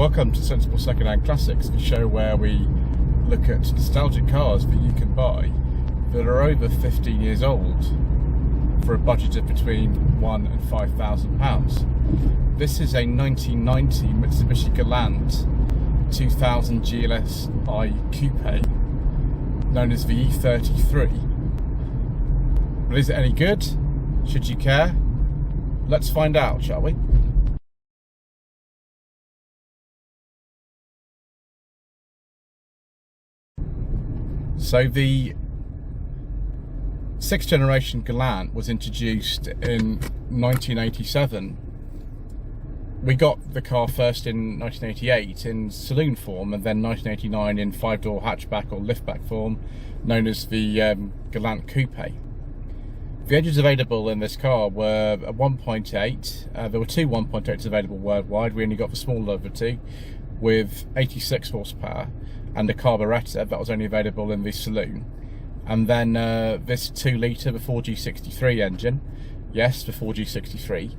Welcome to Sensible Secondhand Classics, the show where we look at nostalgic cars that you can buy that are over 15 years old for a budget of between £1,000 and £5,000. This is a 1990 Mitsubishi Galant 2000 GLSi Coupé, known as the E33. But is it any good? Should you care? Let's find out, shall we? So the 6th generation Galant was introduced in 1987. We got the car first in 1988 in saloon form, and then 1989 in 5-door hatchback or liftback form, known as the Galant Coupé. The engines available in this car were a 1.8. There were two 1.8s available worldwide. We only got the smaller of the two, with 86 horsepower, and a carburettor that was only available in the saloon. And then this 2-litre, the 4G63 engine, yes, the 4G63,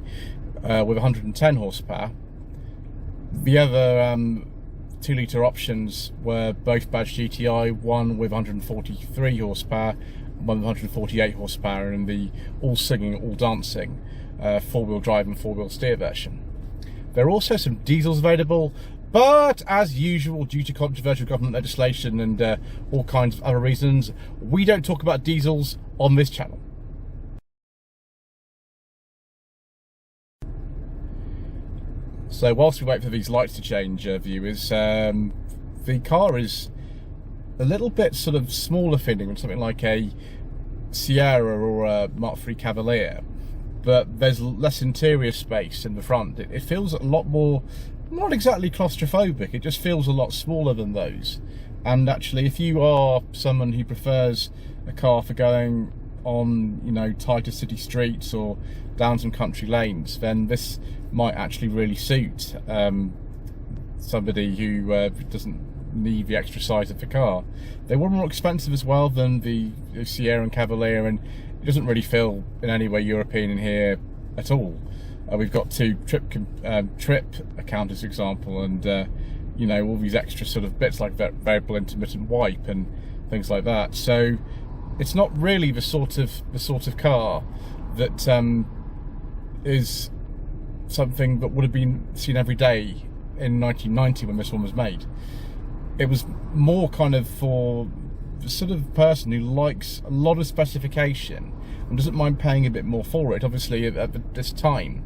with 110 horsepower. The other 2-litre options were both badged GTI, one with 143 horsepower, one with 148 horsepower, and the all-singing, all-dancing 4-wheel drive and 4-wheel steer version. There are also some diesels available, but as usual, due to controversial government legislation and all kinds of other reasons, we don't talk about diesels on this channel. So whilst we wait for these lights to change, viewers, the car is a little bit sort of smaller fitting than something like a Sierra or a Mark III Cavalier, but there's less interior space in the front. It feels a lot more, not exactly claustrophobic, it just feels a lot smaller than those. And actually, if you are someone who prefers a car for going on, you know, tighter city streets or down some country lanes, then this might actually really suit somebody who doesn't need the extra size of the car. They were more expensive as well than the Sierra and Cavalier, and it doesn't really feel in any way European in here at all. We've got two trip counters, for example, and you know, all these extra sort of bits like variable intermittent wipe and things like that. So it's not really the sort of car that is something that would have been seen every day in 1990 when this one was made. It was more kind of for the sort of person who likes a lot of specification and doesn't mind paying a bit more for it. Obviously, at this time,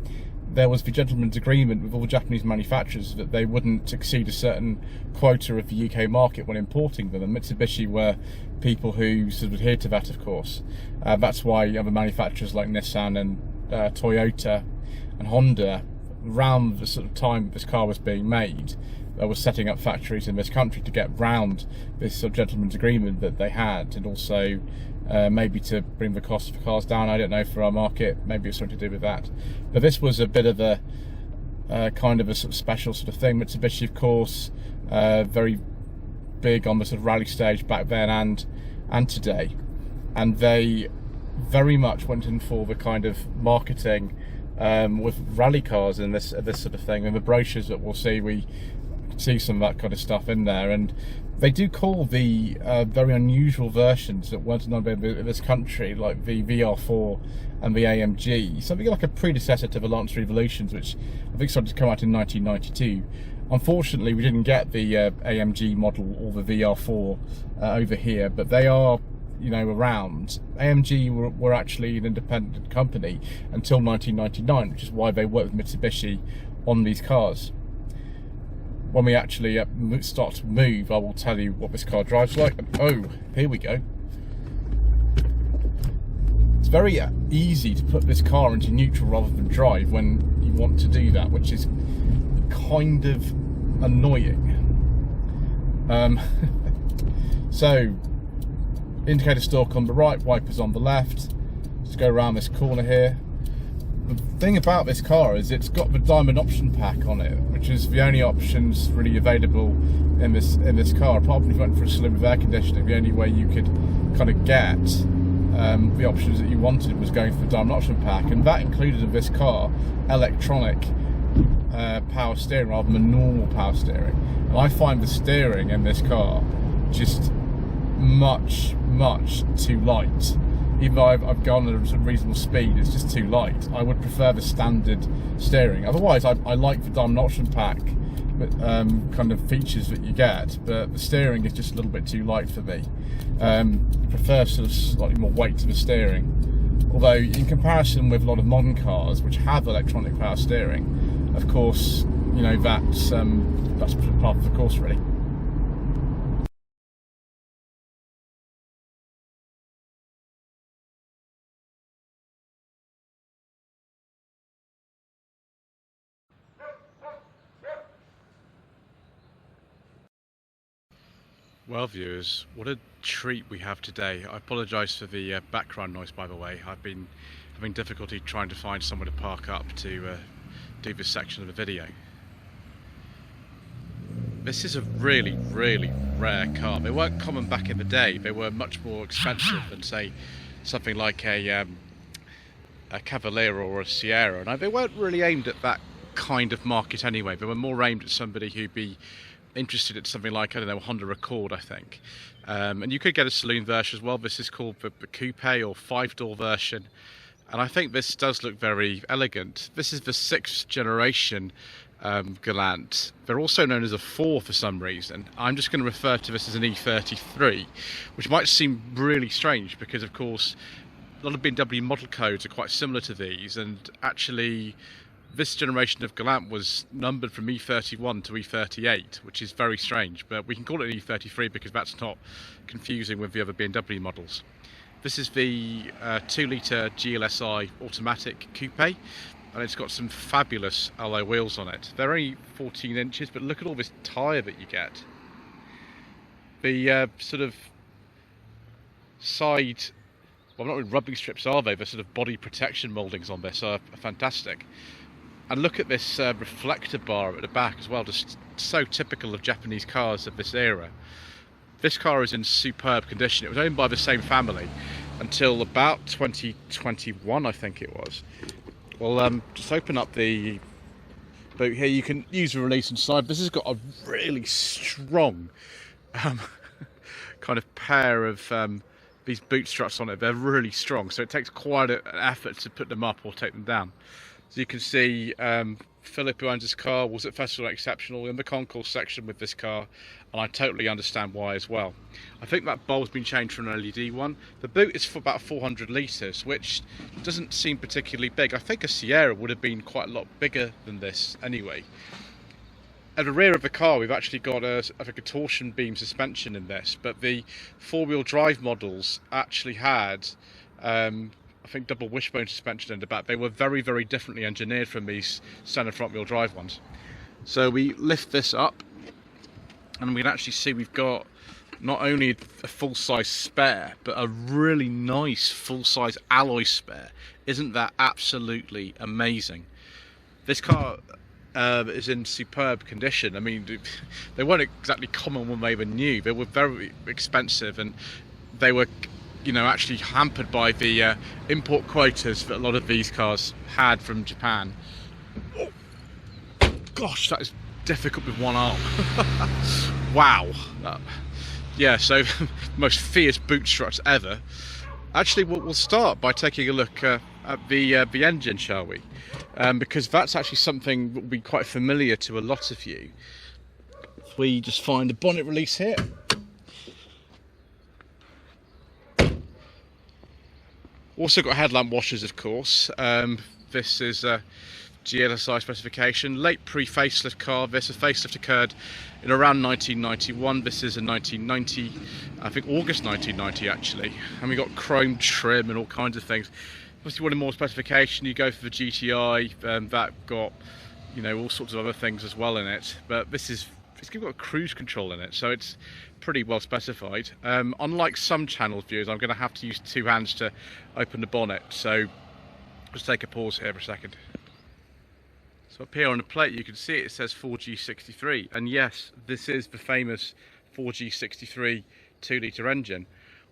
there was the gentleman's agreement with all Japanese manufacturers that they wouldn't exceed a certain quota of the UK market when importing them, and Mitsubishi were people who sort of adhered to that, of course. That's why other manufacturers like Nissan and Toyota and Honda, around the sort of time this car was being made, was setting up factories in this country to get round this sort of gentleman's agreement that they had, and also maybe to bring the cost of the cars down. I don't know, for our market, maybe it's something to do with that. But this was a bit of a kind of a sort of special sort of thing. Mitsubishi, of course, very big on the sort of rally stage back then and today, and they very much went in for the kind of marketing with rally cars and this sort of thing. And the brochures that we'll see, we see some of that kind of stuff in there, and they do call the very unusual versions that weren't known in this country, like the VR4 and the AMG, something like a predecessor to the Lancia Evolutions, which I think started to come out in 1992. Unfortunately, we didn't get the AMG model or the VR4 over here, but they are, you know, around. AMG were actually an independent company until 1999, which is why they worked with Mitsubishi on these cars. When we actually start to move, I will tell you what this car drives like. Oh, here we go. It's very easy to put this car into neutral rather than drive when you want to do that, which is kind of annoying. So, indicator stalk on the right, wipers on the left. Let's go around this corner here. The thing about this car is it's got the diamond option pack on it, which is the only options really available in this car. Apart from if you went for a saloon with air conditioning, the only way you could kind of get the options that you wanted was going for the diamond option pack, and that included in this car electronic power steering rather than the normal power steering. And I find the steering in this car just much too light. Even though I've gone at a reasonable speed, it's just too light. I would prefer the standard steering. Otherwise, I like the diamond option pack kind of features that you get, but the steering is just a little bit too light for me. I prefer sort of slightly more weight to the steering. Although in comparison with a lot of modern cars which have electronic power steering, of course, you know, that's part of the course really. Well viewers, what a treat we have today. I apologise for the background noise, by the way. I've been having difficulty trying to find somewhere to park up to do this section of the video. This is a really rare car. They weren't common back in the day. They were much more expensive than, say, something like a Cavalier or a Sierra. And they weren't really aimed at that kind of market anyway. They were more aimed at somebody who'd be interested in something like, I don't know, Honda Accord, I think. And you could get a saloon version as well. This is called the Coupé or 5-door version. And I think this does look very elegant. This is the 6th generation Galant. They're also known as a 4 for some reason. I'm just going to refer to this as an E33, which might seem really strange because, of course, a lot of BMW model codes are quite similar to these, and actually this generation of Galant was numbered from E31 to E38, which is very strange, but we can call it an E33 because that's not confusing with the other BMW models. This is the 2-litre GLSi automatic coupe, and it's got some fabulous alloy wheels on it. They're only 14 inches, but look at all this tyre that you get. The sort of side, well, not really rubbing strips are they? The sort of body protection mouldings on this are fantastic. And look at this reflector bar at the back as well, just so typical of Japanese cars of this era. This car is in superb condition. It was owned by the same family until about 2021, I think it was. Well, just open up the boot here. You can use the release inside. This has got a really strong kind of pair of these boot struts on it. They're really strong, so it takes quite an effort to put them up or take them down. So you can see Philip, who owns this car, was at Festival Exceptional in the concourse section with this car, and I totally understand why as well. I think that bulb's been changed from an LED one. The boot is for about 400 litres, which doesn't seem particularly big. I think a Sierra would have been quite a lot bigger than this anyway. At the rear of the car, we've actually got a torsion beam suspension in this, but the four-wheel drive models actually had I think double wishbone suspension in the back. They were very differently engineered from these standard front wheel drive ones. So we lift this up and we can actually see we've got not only a full-size spare, but a really nice full-size alloy spare. Isn't that absolutely amazing? This car is in superb condition. I mean, they weren't exactly common when they were new. They were very expensive, and they were, you know, actually hampered by the import quotas that a lot of these cars had from Japan. Oh, gosh, that is difficult with one arm. Wow. Yeah, so most fierce boot struts ever. Actually, we'll start by taking a look at the engine, shall we? Because that's actually something that will be quite familiar to a lot of you. We just find the bonnet release here. Also got headlamp washers, of course. This is a GLSi specification. Late pre-facelift car. This, a facelift occurred in around 1991. This is a 1990, I think August 1990 actually. And we got chrome trim and all kinds of things. Obviously, wanted more specification, you go for the GTI. That got, you know, all sorts of other things as well in it. But it's got cruise control in it, so it's pretty well specified. Unlike some channel viewers, I'm going to have to use two hands to open the bonnet, so let's take a pause here for a second. So up here on the plate you can see it says 4G63, and yes, this is the famous 4G63 2-litre engine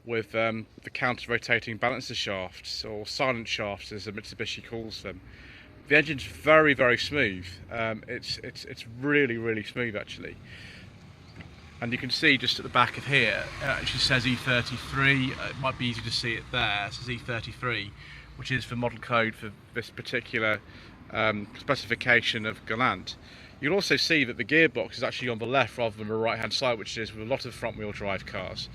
with the counter-rotating balancer shafts, or silent shafts as the Mitsubishi calls them. The engine's very, very smooth. It's really, really smooth actually. And you can see just at the back of here, it actually says E33. It might be easy to see it there. It says E33, which is the model code for this particular specification of Galant. You'll also see that the gearbox is actually on the left rather than the right hand side, which is with a lot of front wheel drive cars.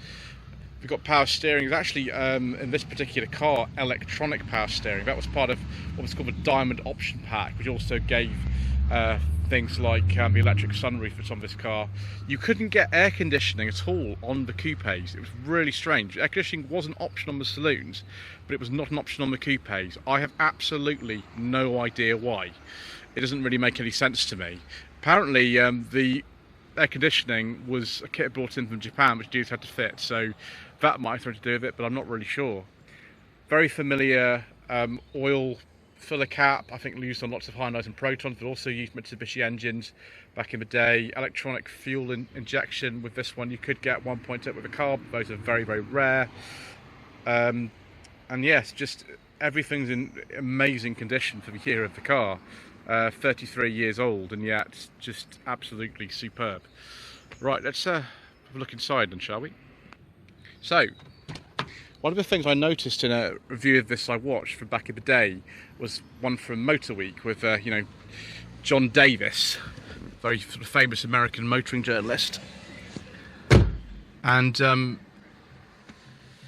We've got power steering. It's actually, in this particular car, electronic power steering. That was part of what was called the Diamond Option Pack, which also gave things like the electric sunroof that's on this car. You couldn't get air conditioning at all on the coupes. It was really strange. Air conditioning was an option on the saloons, but it was not an option on the coupes. I have absolutely no idea why. It doesn't really make any sense to me. Apparently, the air conditioning was a kit brought in from Japan, which dudes had to fit, so that might have something to do with it, but I'm not really sure. Very familiar oil filler cap, I think used on lots of Hyundais and Protons, but also used Mitsubishi engines back in the day. Electronic fuel injection with this one. You could get 1.8 with a carb, those are very, very rare. And yes, just everything's in amazing condition for the year of the car. 33 years old, and yet just absolutely superb. Right, let's have a look inside then, shall we? So, one of the things I noticed in a review of this I watched from back in the day was one from Motor Week with, you know, John Davis, very sort of famous American motoring journalist. And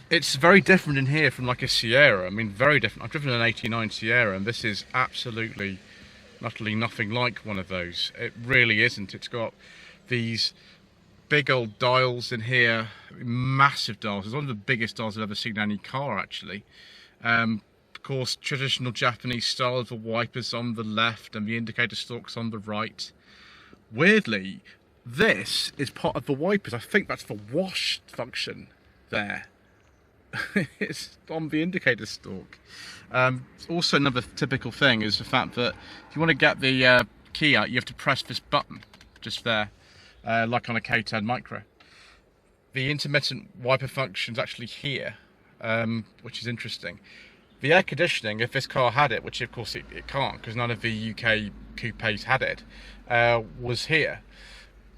it's very different in here from like a Sierra. I mean, very different. I've driven an '89 Sierra, and this is absolutely, utterly nothing like one of those. It really isn't. It's got these big old dials in here, massive dials. It's one of the biggest dials I've ever seen in any car actually. Of course, traditional Japanese style of the wipers on the left and the indicator stalks on the right. Weirdly, this is part of the wipers. I think that's the wash function there. It's on the indicator stalk. Also, another typical thing is the fact that if you want to get the key out, you have to press this button just there, like on a K10 Micro. The intermittent wiper function is actually here, which is interesting. The air conditioning, if this car had it, which of course it can't because none of the UK coupes had it, was here.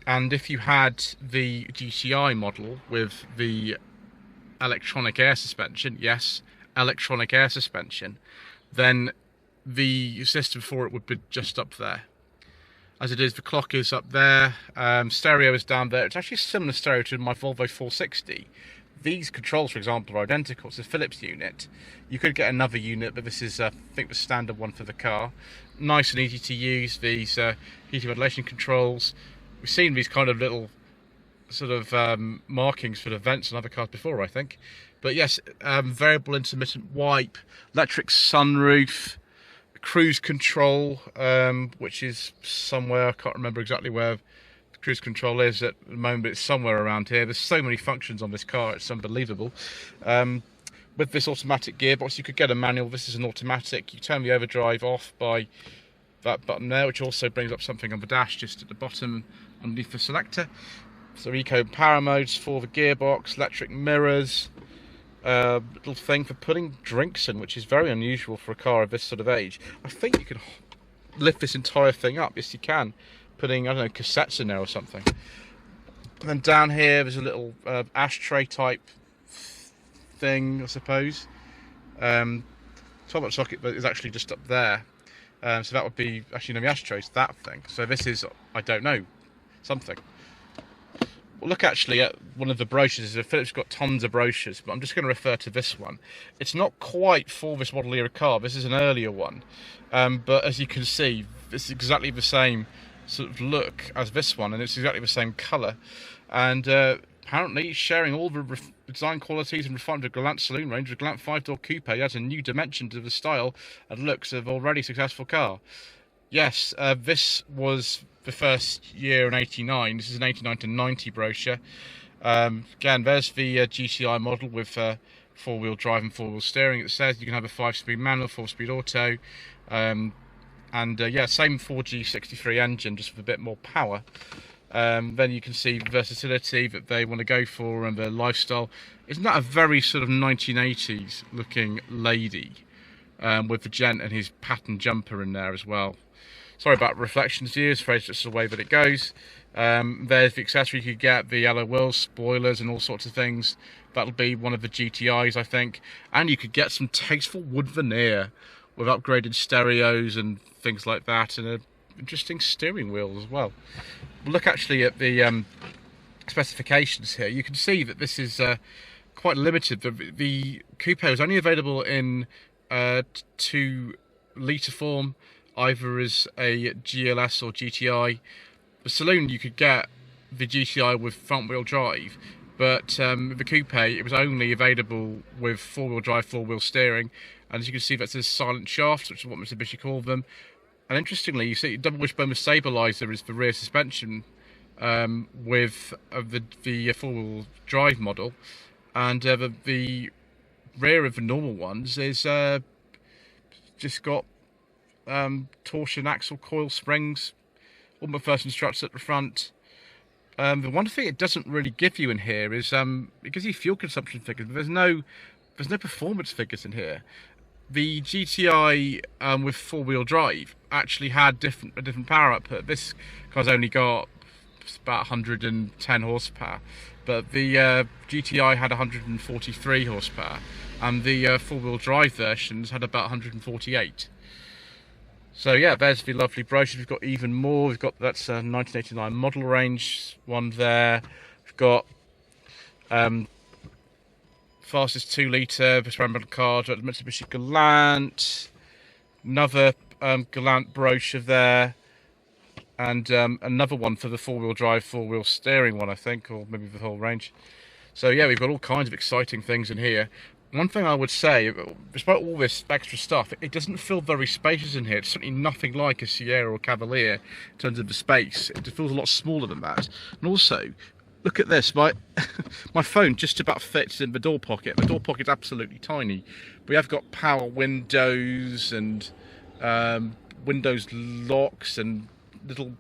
And if you had the GCI model with the electronic air suspension, yes, electronic air suspension, then the system for it would be just up there. As it is, the clock is up there, stereo is down there. It's actually a similar stereo to my Volvo 460. These controls, for example, are identical. It's a Philips unit. You could get another unit, but this is, I think, the standard one for the car. Nice and easy to use, these heating ventilation controls. We've seen these kind of little sort of markings for the vents on other cars before, I think. But yes, variable intermittent wipe, electric sunroof, cruise control, which is somewhere, I can't remember exactly where the cruise control is at the moment, but it's somewhere around here. There's so many functions on this car, it's unbelievable. With this automatic gearbox, you could get a manual. This is an automatic. You turn the overdrive off by that button there, which also brings up something on the dash just at the bottom underneath the selector. So eco power modes for the gearbox, electric mirrors, little thing for putting drinks in, which is very unusual for a car of this sort of age. I think you can lift this entire thing up. Yes, you can. Putting, I don't know, cassettes in there or something. And then down here, there's a little ashtray type thing, I suppose. 12-volt socket is actually just up there. So that would be, actually, no, the ashtray's that thing. So this is, I don't know, something. We'll look actually at one of the brochures. Philip's got tons of brochures, but I'm just going to refer to this one. It's not quite for this model era car. This is an earlier one. But as you can see, it's exactly the same sort of look as this one, and it's exactly the same colour. And apparently sharing all the design qualities and refinement of Galant saloon range, the Galant 5-door coupe adds a new dimension to the style and looks of an already successful car. Yes, this was the first year in '89. This is an '89 to '90 brochure. Again, there's the GCI model with 4-wheel drive and 4-wheel steering. It says you can have a 5-speed manual, 4-speed auto, and yeah, same 4G63 engine, just with a bit more power. Then you can see versatility that they want to go for and the lifestyle. Isn't that a very sort of 1980s looking lady? with the gent and his pattern jumper in there as well. Sorry about reflections viewers, afraid it's just the way that it goes. There's the accessory you could get, the alloy wheels, spoilers and all sorts of things. That'll be one of the GTIs, I think. And you could get some tasteful wood veneer with upgraded stereos and things like that, and an interesting steering wheel as well. Look actually at the specifications here. You can see that this is quite limited. The Coupé is only available in 2 litre form, either as a GLS or GTI. The saloon, you could get the GTI with front wheel drive, but the Coupé, it was only available with 4-wheel drive, 4-wheel steering. And as you can see, that's a silent shaft, which is what Mitsubishi called them. And interestingly, you see double wishbone stabiliser is the rear suspension with the 4-wheel drive model, and the rear of the normal ones is just got torsion axle coil springs, all McPherson struts at the front. The one thing it doesn't really give you in here is it gives you fuel consumption figures, but there's no performance figures in here. The GTI with 4-wheel drive actually had a different power output. This car's only got about 110 horsepower, but the GTI had 143 horsepower, and the 4-wheel drive versions had about 148. So yeah, there's the lovely brochure. We've got even more. We've got, that's a 1989 model range one there. We've got fastest 2-litre experimental car, Mitsubishi Galant, another Galant brochure there, and another one for the 4-wheel drive, 4-wheel steering one, I think, or maybe the whole range. So yeah, we've got all kinds of exciting things in here. One thing I would say, despite all this extra stuff, it doesn't feel very spacious in here. It's certainly nothing like a Sierra or Cavalier in terms of the space. It feels a lot smaller than that. And also, look at this, my phone just about fits in the door pocket. The door pocket's absolutely tiny. We have got power windows and windows locks and little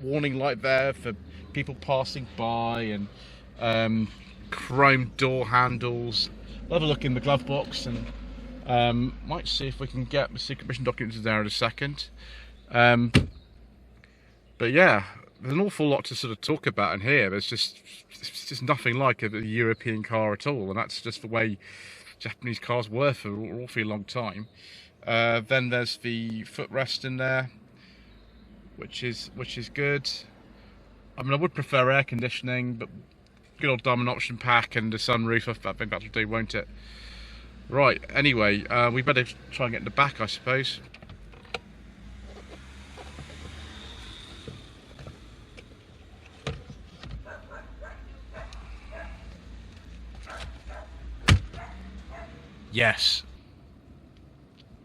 warning light there for people passing by, and chrome door handles. We'll have a look in the glove box, and might see if we can get the secret mission documents in there in a second. But yeah, there's an awful lot to sort of talk about in here. It's just nothing like a European car at all, and that's just the way Japanese cars were for an awfully long time. Then there's the footrest in there, which is good. I mean, I would prefer air conditioning, but good old diamond option pack and a sunroof, I think that'll do, won't it? Right, anyway, we better try and get in the back, I suppose. Yes.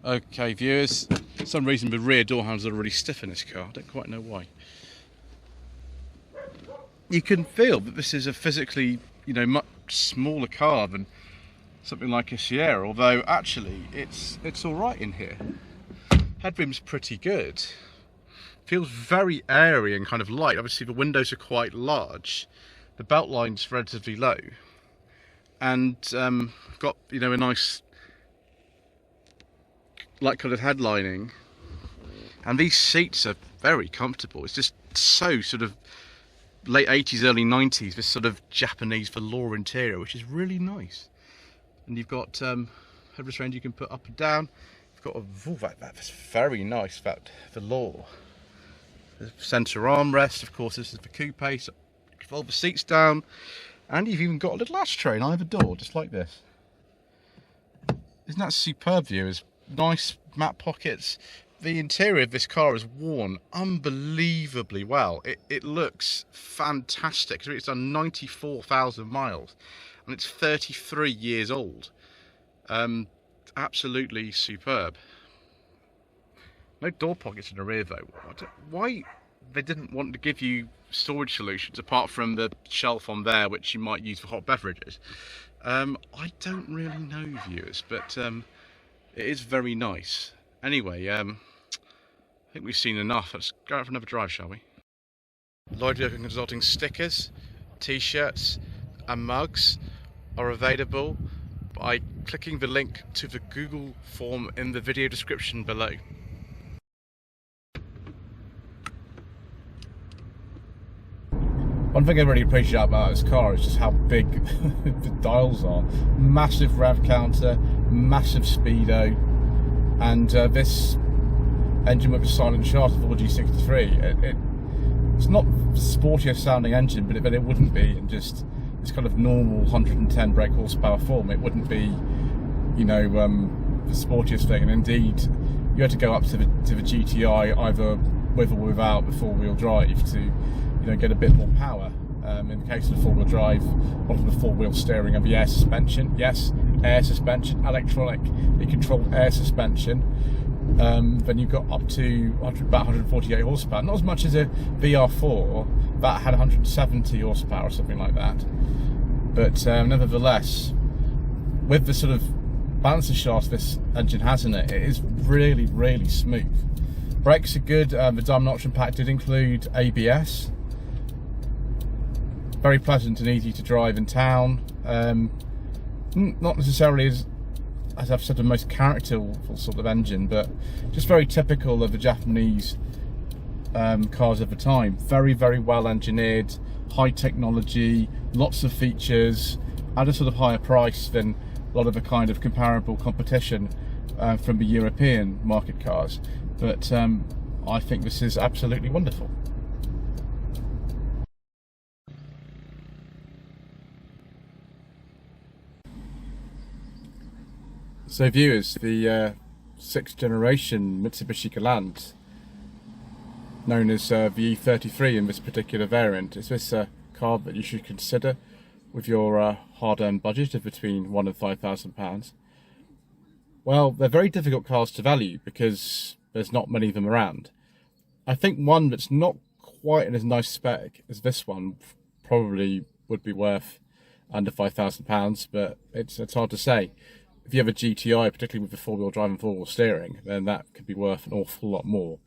Okay, viewers, for some reason the rear door handles are really stiff in this car. I don't quite know why. You can feel that this is a physically, much smaller car than something like a Sierra, although actually it's all right in here. Headroom's pretty good. Feels very airy and kind of light. Obviously the windows are quite large. The belt line's relatively low. And got, a nice light coloured headlining. And these seats are very comfortable. It's just so sort of late 80s, early 90s, this sort of Japanese velour interior, which is really nice. And you've got headrest range you can put up and down. You've got that's very nice, that velour. The centre armrest, of course, this is the Coupé, so you can fold the seats down. And you've even got a little ashtray in either door, just like this. Isn't that superb, viewers? Nice matte pockets. The interior of this car is worn unbelievably well. It looks fantastic. It's done 94,000 miles and it's 33 years old. Absolutely superb. No door pockets in the rear though. Why they didn't want to give you storage solutions apart from the shelf on there, which you might use for hot beverages? I don't really know, viewers, but it is very nice. Anyway, I think we've seen enough. Let's go out for another drive, shall we? Lloyd Young Consulting stickers, t-shirts and mugs are available by clicking the link to the Google form in the video description below. One thing I really appreciate about this car is just how big the dials are. Massive rev counter, massive speedo, and this engine with a silent shaft of G63. It's not the sportiest sounding engine, but it wouldn't be in just this kind of normal 110 brake horsepower form. It wouldn't be, you know, the sportiest thing. And indeed, you had to go up to the GTI either with or without the four-wheel drive to, you know, get a bit more power. In the case of the four-wheel drive, onto the four-wheel steering and the air suspension. Yes, air suspension, electronically controlled air suspension. Then you've got up to about 148 horsepower. Not as much as a VR4 that had 170 horsepower or something like that. But nevertheless, with the sort of balancer shaft this engine has in it, it is really, really smooth. Brakes are good. The Diamond Option Pack did include ABS. Very pleasant and easy to drive in town. Not necessarily as I've said, the most characterful sort of engine, but just very typical of the Japanese cars of the time. Very, very well engineered, high technology, lots of features, at a sort of higher price than a lot of the kind of comparable competition from the European market cars. But I think this is absolutely wonderful. So viewers, the 6th generation Mitsubishi Galant, known as the E33 in this particular variant, is this a car that you should consider with your hard-earned budget of between £1,000 and £5,000? Well, they're very difficult cars to value because there's not many of them around. I think one that's not quite in as nice spec as this one probably would be worth under £5,000, but it's hard to say. If you have a GTI, particularly with the four-wheel drive and four-wheel steering, then that could be worth an awful lot more.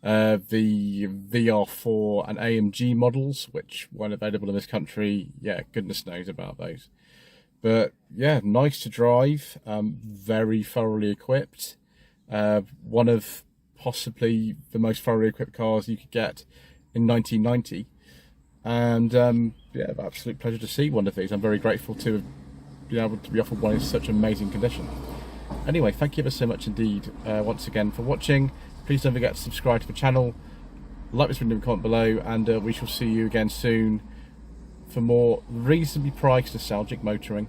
The VR4 and AMG models, which weren't available in this country, yeah, goodness knows about those. But yeah, nice to drive, very thoroughly equipped. One of possibly the most thoroughly equipped cars you could get in 1990. And yeah, absolute pleasure to see one of these. I'm very grateful to be able to be offered one in such amazing condition. Anyway, thank you ever so much indeed once again for watching. Please don't forget to subscribe to the channel, like this video and comment below, and we shall see you again soon for more reasonably priced nostalgic motoring.